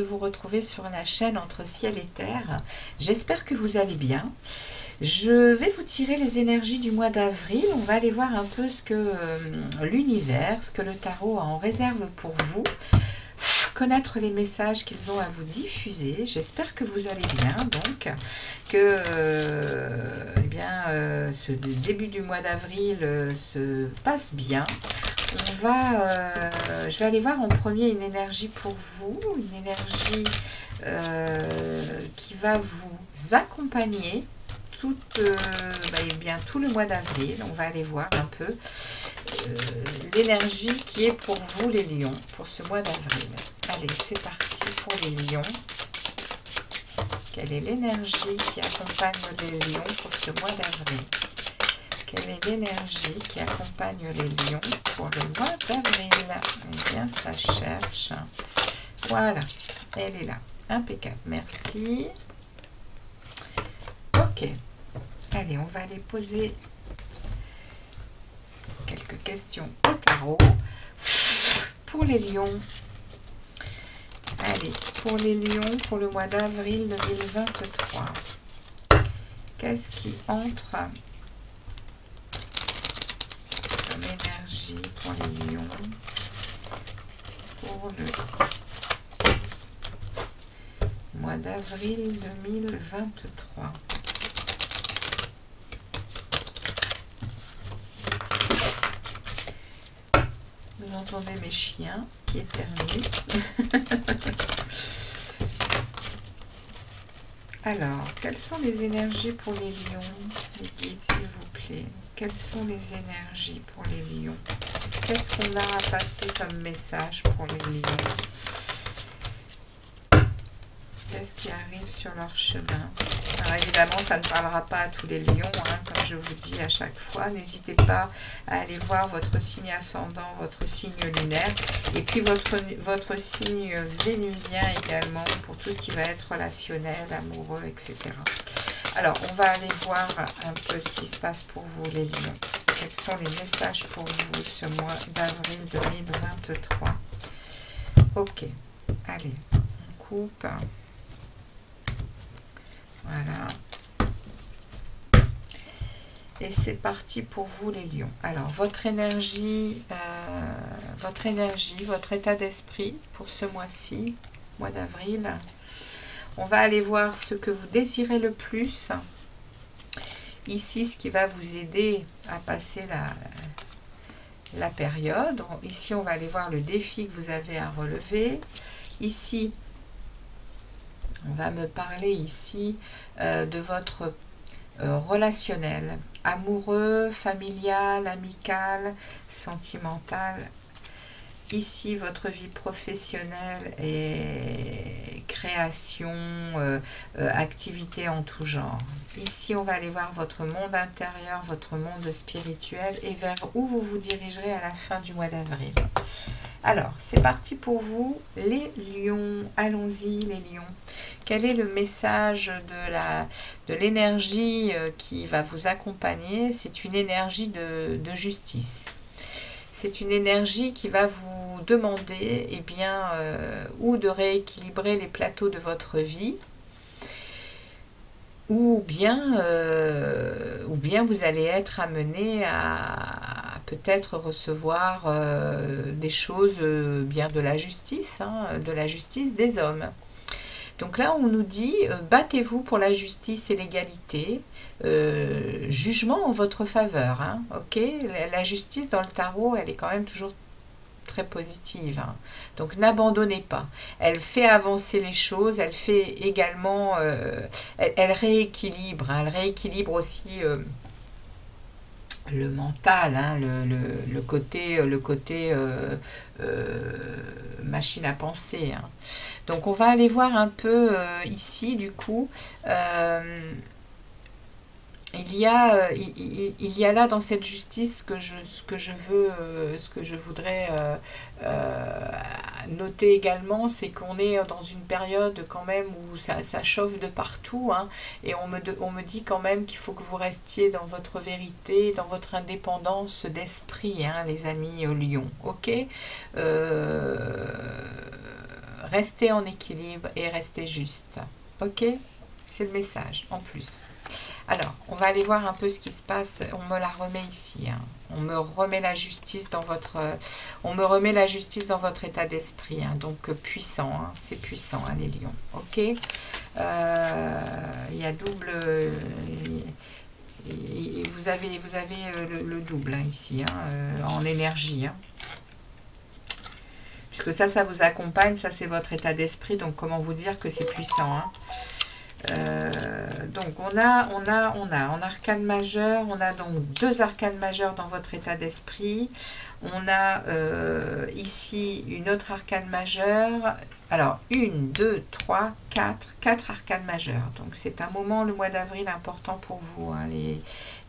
de vous retrouver sur la chaîne Entre Ciel et Terre. J'espère que vous allez bien. Je vais vous tirer les énergies du mois d'avril. On va aller voir un peu ce que l'univers, ce que le tarot a en réserve pour vous. Connaître les messages qu'ils ont à vous diffuser. J'espère que vous allez bien, donc que ce début du mois d'avril se passe bien. Je vais aller voir en premier une énergie pour vous, une énergie qui va vous accompagner tout le mois d'avril. On va aller voir un peu l'énergie qui est pour vous les lions pour ce mois d'avril. Allez, c'est parti pour les lions. Quelle est l'énergie qui accompagne les lions pour ce mois d'avril? Quelle est l'énergie qui accompagne les lions pour le mois d'avril? Eh bien, ça cherche. Voilà, elle est là. Impeccable, merci. Ok. Allez, on va aller poser quelques questions au tarot. Pour les lions. Allez, pour les lions, pour le mois d'avril 2023. Qu'est-ce qui entre comme énergie pour les lions pour le mois d'avril 2023? Vous entendez mes chiens qui éternuent. Alors, quelles sont les énergies pour les lions, les guides, s'il vous plaît? Quelles sont les énergies pour les lions? Qu'est-ce qu'on a à passer comme message pour les lions? Qu'est-ce qui arrive sur leur chemin? Alors évidemment, ça ne parlera pas à tous les lions, hein, comme je vous dis à chaque fois. N'hésitez pas à aller voir votre signe ascendant, votre signe lunaire, et puis votre signe vénusien également, pour tout ce qui va être relationnel, amoureux, etc. Alors, on va aller voir un peu ce qui se passe pour vous, les lions. Quels sont les messages pour vous ce mois d'avril 2023? Ok, allez, on coupe. Voilà. Et c'est parti pour vous les lions. Alors, votre énergie, votre état d'esprit pour ce mois-ci, mois d'avril. On va aller voir ce que vous désirez le plus. Ici, ce qui va vous aider à passer la période. Ici, on va aller voir le défi que vous avez à relever. Ici, on va me parler ici de votre relationnel, amoureux, familial, amical, sentimental. Ici, votre vie professionnelle et création, activité en tout genre. Ici, on va aller voir votre monde intérieur, votre monde spirituel et vers où vous vous dirigerez à la fin du mois d'avril. Alors, c'est parti pour vous, les lions. Allons-y, les lions. Quel est le message de l'énergie qui va vous accompagner? C'est une énergie de justice. C'est une énergie qui va vous demander ou de rééquilibrer les plateaux de votre vie, ou bien vous allez être amené à peut-être recevoir des choses de la justice, de la justice des hommes. Donc là, on nous dit, battez-vous pour la justice et l'égalité, jugement en votre faveur. Ok, la justice dans le tarot, elle est quand même toujours très positive. Donc n'abandonnez pas. Elle fait avancer les choses, elle fait également, elle rééquilibre. Elle rééquilibre aussi le mental, le côté machine à penser. Donc on va aller voir un peu ici du coup. Il y a là dans cette justice ce que je voudrais noter également, c'est qu'on est dans une période quand même où ça chauffe de partout, et on me dit quand même qu'il faut que vous restiez dans votre vérité, dans votre indépendance d'esprit, les amis lions, ok. restez en équilibre et restez juste. Ok? C'est le message en plus. Alors, on va aller voir un peu ce qui se passe. On me la remet ici. Hein. On me remet la justice dans votre, état d'esprit. Hein. Donc puissant, hein. C'est puissant, hein, les lions. Ok. Il y a double. Vous avez le double hein, ici, hein, en énergie. Hein. Puisque ça vous accompagne. Ça, c'est votre état d'esprit. Donc, comment vous dire que c'est puissant, hein. Donc en arcane majeur, on a donc 2 arcanes majeures dans votre état d'esprit. On a ici une autre arcane majeure. Alors 1, 2, 3, 4 arcanes majeures. Donc c'est un moment, le mois d'avril, important pour vous, hein,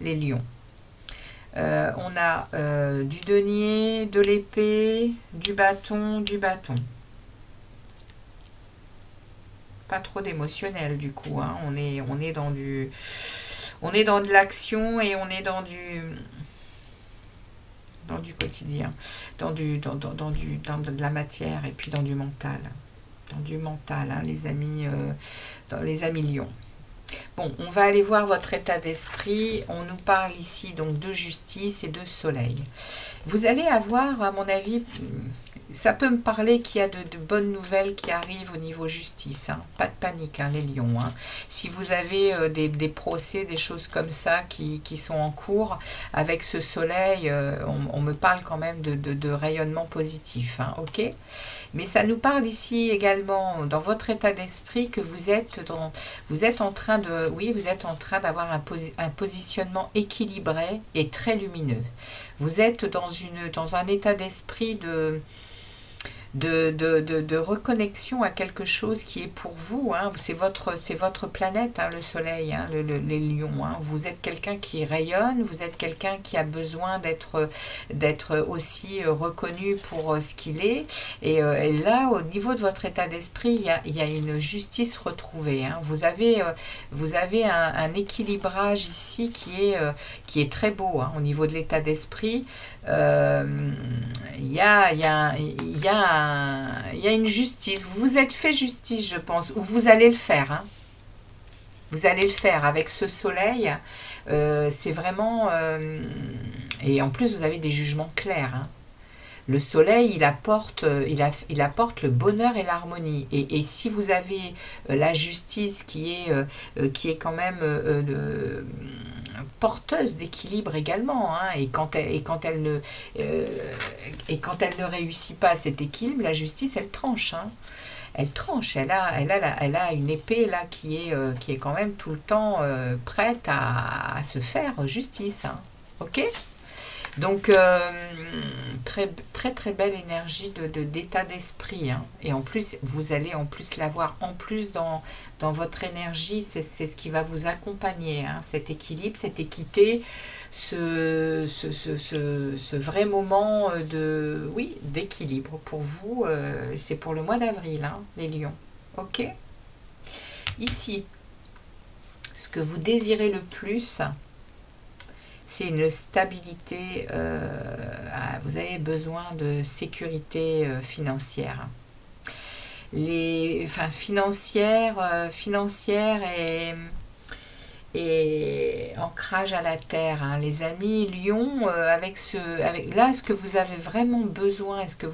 les lions. On a du denier, de l'épée, du bâton, du bâton. Pas trop d'émotionnel du coup, hein. On est dans de l'action et on est dans du quotidien, dans de la matière et puis dans du mental, hein, les amis, dans les amis lions. Bon, on va aller voir votre état d'esprit. On nous parle ici donc de justice et de soleil. Vous allez avoir, à mon avis, ça peut me parler qu'il y a de bonnes nouvelles qui arrivent au niveau justice. Hein. Pas de panique, hein, les lions. Hein. Si vous avez des procès, des choses comme ça qui sont en cours, avec ce soleil, on me parle quand même de rayonnement positif. Hein, ok ? Mais ça nous parle ici également, dans votre état d'esprit, que vous êtes en train d'avoir un positionnement équilibré et très lumineux. Vous êtes dans un état d'esprit de reconnexion à quelque chose qui est pour vous, hein. C'est votre planète, hein, le soleil, hein, les lions, hein. Vous êtes quelqu'un qui rayonne, vous êtes quelqu'un qui a besoin d'être aussi reconnu pour ce qu'il est, et là, au niveau de votre état d'esprit, il y a une justice retrouvée, hein. Vous avez un équilibrage ici qui est très beau, hein, au niveau de l'état d'esprit. Il y a une justice. Vous vous êtes fait justice, je pense, ou vous allez le faire. Hein. Vous allez le faire avec ce soleil. C'est vraiment... et en plus, vous avez des jugements clairs. Hein. Le soleil, il apporte le bonheur et l'harmonie. Et si vous avez la justice qui est quand même... porteuse d'équilibre également, hein, et quand elle ne réussit pas cet équilibre, la justice elle tranche, hein. Elle tranche, elle a une épée là qui est quand même tout le temps prête à se faire justice, hein. Ok. Donc très très belle énergie d'état d'esprit, hein. Et en plus vous allez l'avoir en plus dans votre énergie, c'est ce qui va vous accompagner, hein, cet équilibre, cette équité, ce vrai moment d'équilibre pour vous. C'est pour le mois d'avril, hein, les lions. Ok. Ici, ce que vous désirez le plus, c'est une stabilité. Vous avez besoin de sécurité financière. Financière et ancrage à la terre, hein. Les amis lions, là, est-ce que vous avez vraiment besoin, est-ce que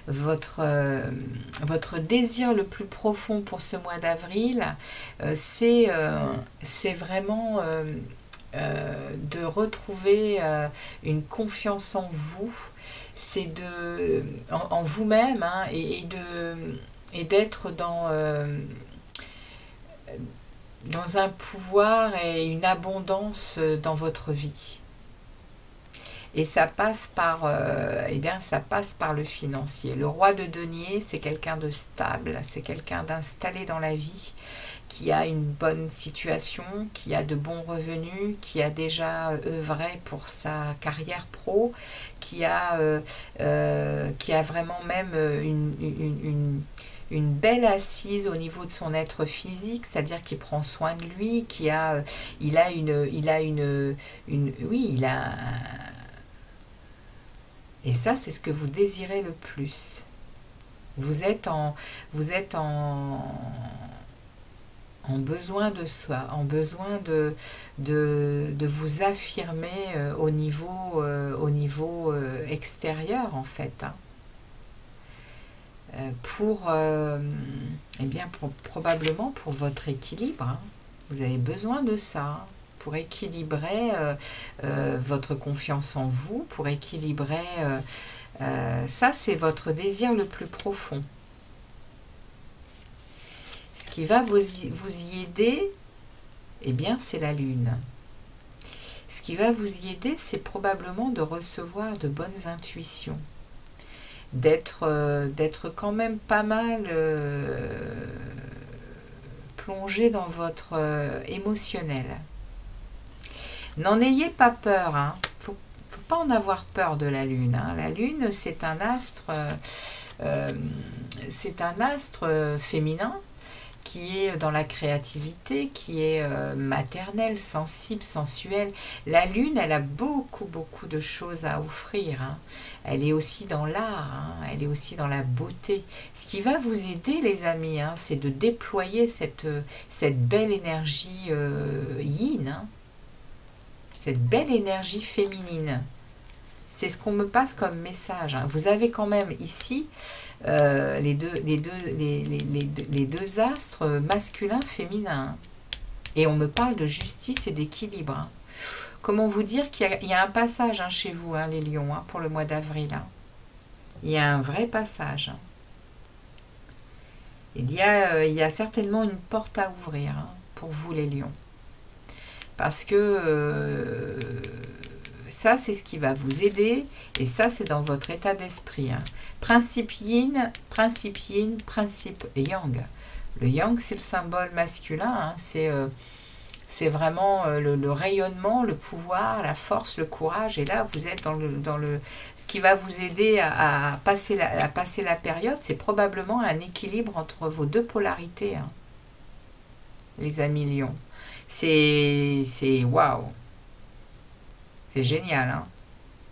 votre désir le plus profond pour ce mois d'avril, c'est vraiment de retrouver une confiance en vous, c'est en vous-même, hein, et d'être dans un pouvoir et une abondance dans votre vie. Et ça passe par le financier. Le roi de denier, c'est quelqu'un de stable, c'est quelqu'un d'installé dans la vie, qui a une bonne situation, qui a de bons revenus, qui a déjà œuvré pour sa carrière pro, qui a vraiment même une belle assise au niveau de son être physique, c'est-à-dire qu'il prend soin de lui, et ça, c'est ce que vous désirez le plus. Vous êtes en besoin de soi, en besoin de vous affirmer au niveau extérieur, en fait. Hein. Eh bien, probablement pour votre équilibre. Hein. Vous avez besoin de ça. Hein, pour équilibrer votre confiance en vous, pour équilibrer... ça, c'est votre désir le plus profond. Ce qui va vous y aider, eh bien, c'est la Lune. Ce qui va vous y aider, c'est probablement de recevoir de bonnes intuitions. D'être quand même pas mal plongé dans votre émotionnel. N'en ayez pas peur, hein. Faut pas en avoir peur de la Lune. Hein. La Lune, c'est un astre féminin qui est dans la créativité, qui est maternelle, sensible, sensuelle. La Lune, elle a beaucoup, beaucoup de choses à offrir. Hein. Elle est aussi dans l'art, hein. Elle est aussi dans la beauté. Ce qui va vous aider, les amis, hein, c'est de déployer cette belle énergie yin, hein. Cette belle énergie féminine. C'est ce qu'on me passe comme message. Hein. Vous avez quand même ici les deux astres masculins, féminins. Hein. Et on me parle de justice et d'équilibre. Hein. Comment vous dire qu'il y a un passage hein, chez vous, hein, les lions, hein, pour le mois d'avril. Hein. Il y a un vrai passage. Hein. Il y a certainement une porte à ouvrir hein, pour vous, les lions. Parce que... ça, c'est ce qui va vous aider. Et ça, c'est dans votre état d'esprit. Hein. Principe yin, principe yang. Le yang, c'est le symbole masculin. Hein. C'est vraiment le rayonnement, le pouvoir, la force, le courage. Et là, vous êtes dans le ce qui va vous aider à passer la période, c'est probablement un équilibre entre vos deux polarités. Hein. Les amis lions. C'est waouh. C'est génial, hein.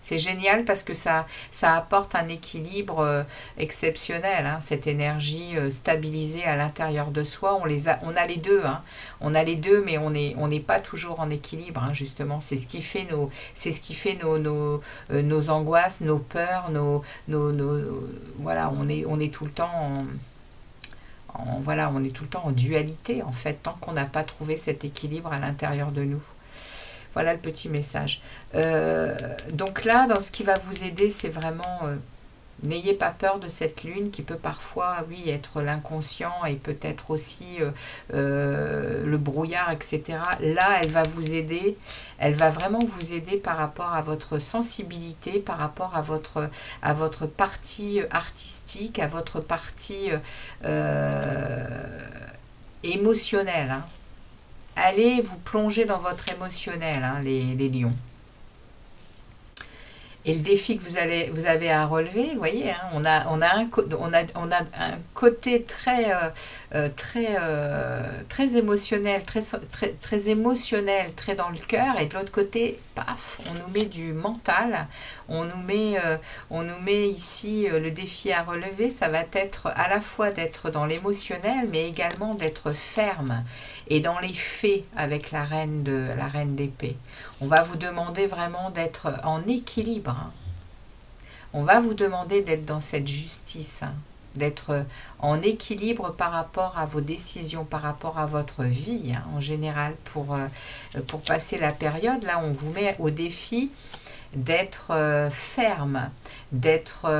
C'est génial parce que ça apporte un équilibre exceptionnel, hein, cette énergie stabilisée à l'intérieur de soi. On a les deux, hein. On a les deux, mais on n'est pas toujours en équilibre, hein, justement. C'est ce qui fait nos angoisses, nos peurs, voilà, on est tout le temps voilà, on est tout le temps en dualité, en fait, tant qu'on n'a pas trouvé cet équilibre à l'intérieur de nous. Voilà le petit message. Donc là, dans ce qui va vous aider, c'est vraiment... n'ayez pas peur de cette lune qui peut parfois, oui, être l'inconscient et peut-être aussi le brouillard, etc. Là, elle va vous aider. Elle va vraiment vous aider par rapport à votre sensibilité, par rapport à votre partie artistique, à votre partie émotionnelle, hein. Allez vous plonger dans votre émotionnel, hein, les lions. Et le défi que vous avez à relever, vous voyez, hein, on a un côté très émotionnel, très émotionnel, très dans le cœur, et de l'autre côté, paf, on nous met du mental, on nous met ici le défi à relever, ça va être à la fois d'être dans l'émotionnel, mais également d'être ferme et dans les faits avec la reine d'épée. On va vous demander vraiment d'être en équilibre. Hein. On va vous demander d'être dans cette justice, hein, d'être en équilibre par rapport à vos décisions, par rapport à votre vie, hein, en général, pour passer la période. Là, on vous met au défi d'être ferme, d'être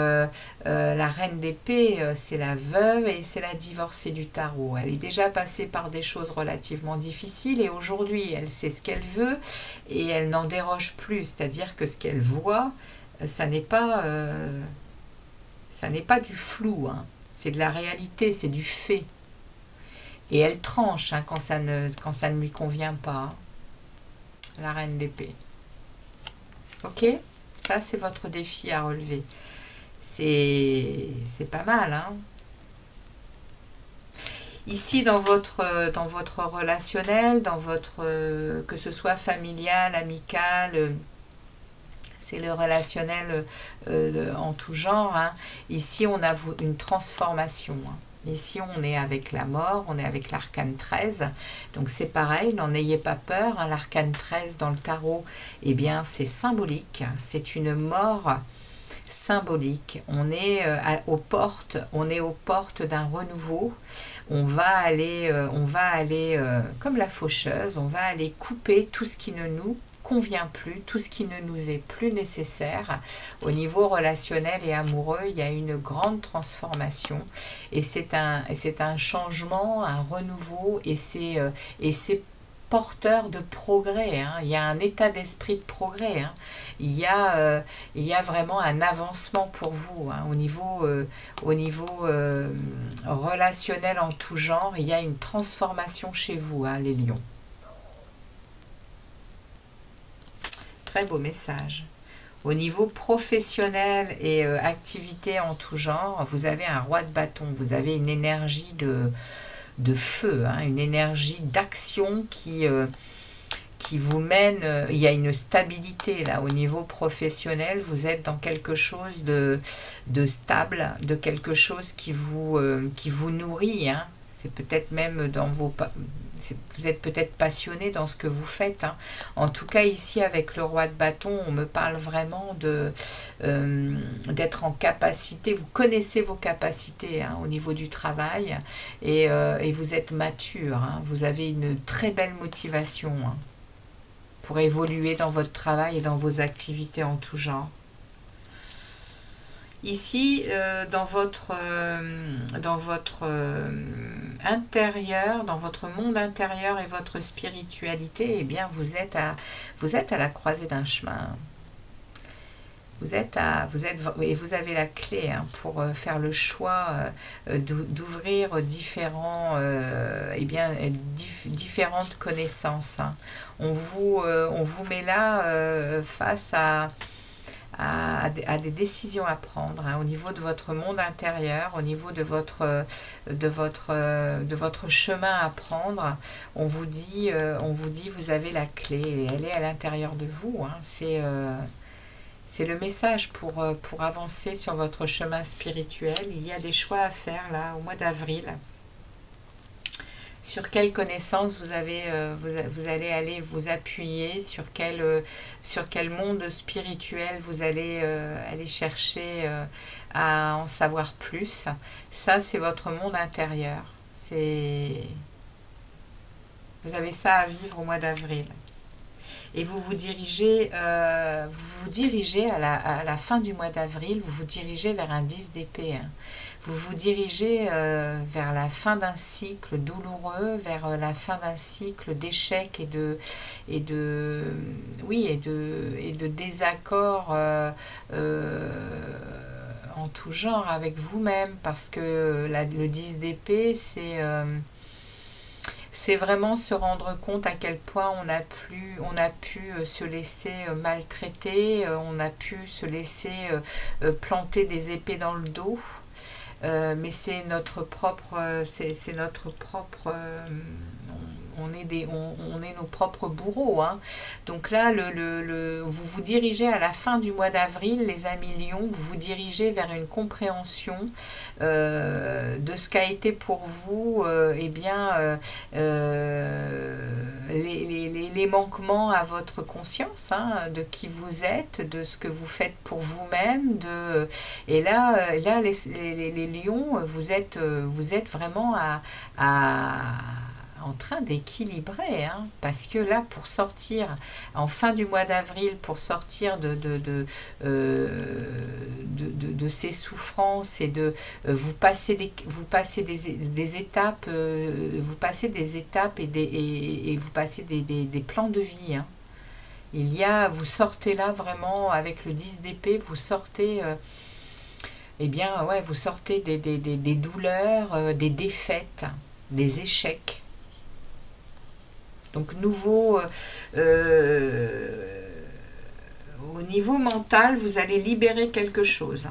la reine d'épée, c'est la veuve et c'est la divorcée du tarot. Elle est déjà passée par des choses relativement difficiles et aujourd'hui elle sait ce qu'elle veut et elle n'en déroge plus, c'est-à-dire que ce qu'elle voit, ça n'est pas du flou, hein. C'est de la réalité, c'est du fait. Et elle tranche hein, quand ça ne lui convient pas. La reine d'épée. Ok, ça c'est votre défi à relever. C'est pas mal, hein. Ici dans votre relationnel, dans votre que ce soit familial, amical, C'est le relationnel en tout genre. Hein. Ici, on a une transformation. Hein. Ici, on est avec la mort, on est avec l'arcane 13. Donc, c'est pareil, n'en ayez pas peur. Hein. L'arcane 13 dans le tarot, eh bien, c'est symbolique. C'est une mort symbolique. On est aux portes d'un renouveau. On va aller comme la faucheuse, on va aller couper tout ce qui ne nous convient plus, tout ce qui ne nous est plus nécessaire. Au niveau relationnel et amoureux, il y a une grande transformation et c'est un changement, un renouveau et c'est porteur de progrès. Hein. Il y a un état d'esprit de progrès. Hein. Il y a vraiment un avancement pour vous. Hein. Au niveau relationnel en tout genre, il y a une transformation chez vous, hein, les lions. Très beau message. Au niveau professionnel et activité en tout genre, vous avez un roi de bâton, vous avez une énergie de feu, hein, une énergie d'action qui vous mène, il y a une stabilité là au niveau professionnel, vous êtes dans quelque chose de stable, de quelque chose qui vous nourrit, hein. C'est peut-être même dans vous êtes peut-être passionné dans ce que vous faites. Hein. En tout cas, ici, avec le roi de bâton, on me parle vraiment d'être en capacité. Vous connaissez vos capacités, hein, au niveau du travail et vous êtes mature. Hein. Vous avez une très belle motivation, hein, pour évoluer dans votre travail et dans vos activités en tout genre. Ici, dans votre intérieur, dans votre monde intérieur et votre spiritualité, eh bien, vous êtes à la croisée d'un chemin. Et vous avez la clé, hein, pour faire le choix d'ouvrir différentes connaissances. Hein. On vous met là face à des décisions à prendre, hein, au niveau de votre monde intérieur, au niveau de votre chemin à prendre. On vous dit vous avez la clé et elle est à l'intérieur de vous. Hein. C'est le message pour avancer sur votre chemin spirituel. Il y a des choix à faire là au mois d'avril. Sur quelle connaissance vous allez aller vous appuyer, sur quel monde spirituel vous allez aller chercher à en savoir plus. Ça, c'est votre monde intérieur. Vous avez ça à vivre au mois d'avril. Et vous vous dirigez à la fin du mois d'avril, vous vous dirigez vers un 10 d'épée. Hein. Vous vous dirigez vers la fin d'un cycle douloureux, vers la fin d'un cycle d'échecs et de désaccords en tout genre avec vous-même, parce que le 10 d'épée, c'est vraiment se rendre compte à quel point on a pu se laisser maltraiter, on a pu se laisser planter des épées dans le dos. Mais c'est notre propre, on est nos propres bourreaux. Hein. Donc là, vous vous dirigez à la fin du mois d'avril, les amis lions, vous vous dirigez vers une compréhension de ce qu'a été pour vous, les manquements à votre conscience, hein, de qui vous êtes, de ce que vous faites pour vous-même. Et là les lions, vous êtes vraiment en train d'équilibrer, hein, parce que là, pour sortir en fin du mois d'avril, pour sortir de ces souffrances et vous passez des étapes, et vous passez des plans de vie. Hein. Vous sortez là vraiment avec le 10 d'épée, vous sortez vous sortez des douleurs, des défaites, des échecs. Donc au niveau mental, vous allez libérer quelque chose.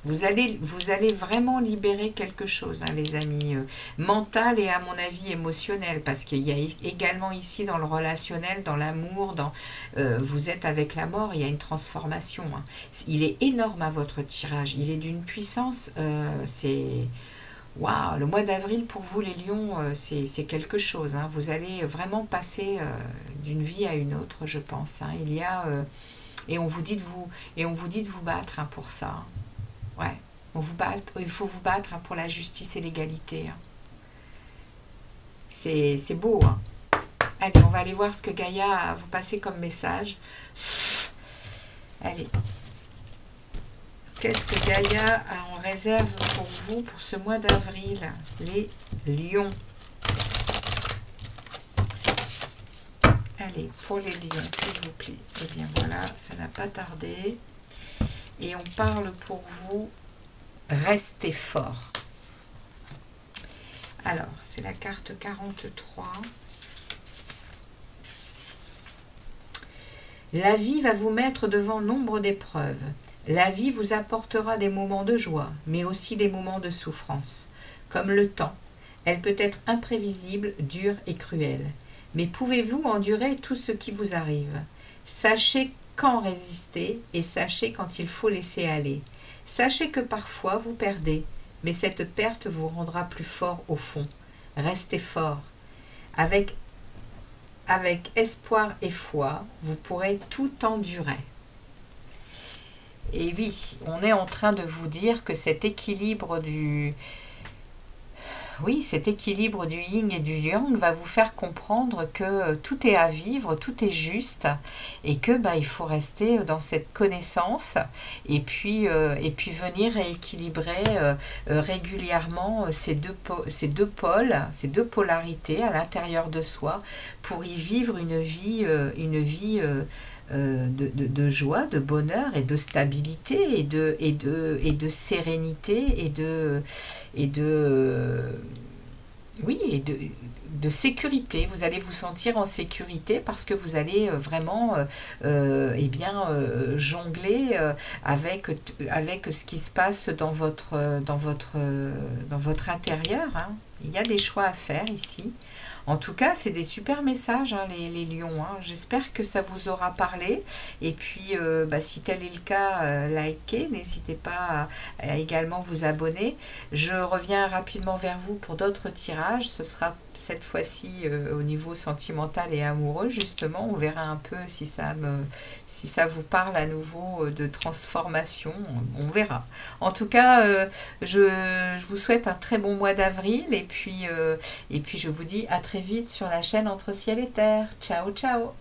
Vous allez vraiment libérer quelque chose, hein, les amis, mental et à mon avis émotionnel, parce qu'il y a également ici dans le relationnel, dans l'amour, vous êtes avec la mort, il y a une transformation. Hein. Il est énorme à votre tirage, il est d'une puissance, c'est... Waouh, le mois d'avril pour vous les lions, c'est quelque chose. Hein. Vous allez vraiment passer d'une vie à une autre, je pense. Hein. Il y a... et on vous dit de vous battre, hein, pour ça. Hein. Ouais, il faut vous battre, hein, pour la justice et l'égalité. Hein. C'est beau. Hein. Allez, on va aller voir ce que Gaïa a à vous passer comme message. Allez. Qu'est-ce que Gaïa a en réserve pour vous pour ce mois d'avril, les lions? Allez, pour les lions, s'il vous plaît. Eh bien voilà, ça n'a pas tardé. Et on parle pour vous, restez fort. Alors, c'est la carte 43. La vie va vous mettre devant nombre d'épreuves. La vie vous apportera des moments de joie, mais aussi des moments de souffrance. Comme le temps, elle peut être imprévisible, dure et cruelle. Mais pouvez-vous endurer tout ce qui vous arrive? Sachez quand résister et sachez quand il faut laisser aller. Sachez que parfois vous perdez, mais cette perte vous rendra plus fort au fond. Restez fort. Avec espoir et foi, vous pourrez tout endurer. Et oui, on est en train de vous dire que cet équilibre du... Oui, cet équilibre du yin et du yang va vous faire comprendre que tout est à vivre, tout est juste et que il faut rester dans cette connaissance et puis venir rééquilibrer régulièrement ces deux pôles, ces deux polarités à l'intérieur de soi pour y vivre une vie de joie, de bonheur et de stabilité et de sérénité et de sécurité. Vous allez vous sentir en sécurité parce que vous allez vraiment jongler avec ce qui se passe dans votre intérieur. Hein. Il y a des choix à faire ici. En tout cas, c'est des super messages, hein, les lions. Hein. J'espère que ça vous aura parlé. Et puis, si tel est le cas, likez. N'hésitez pas à également vous abonner. Je reviens rapidement vers vous pour d'autres tirages. Ce sera cette fois-ci au niveau sentimental et amoureux, justement. On verra un peu si ça vous parle à nouveau de transformation. On verra. En tout cas, je vous souhaite un très bon mois d'avril. Et puis je vous dis à très vite sur la chaîne Entre Ciel et Terre. Ciao, ciao!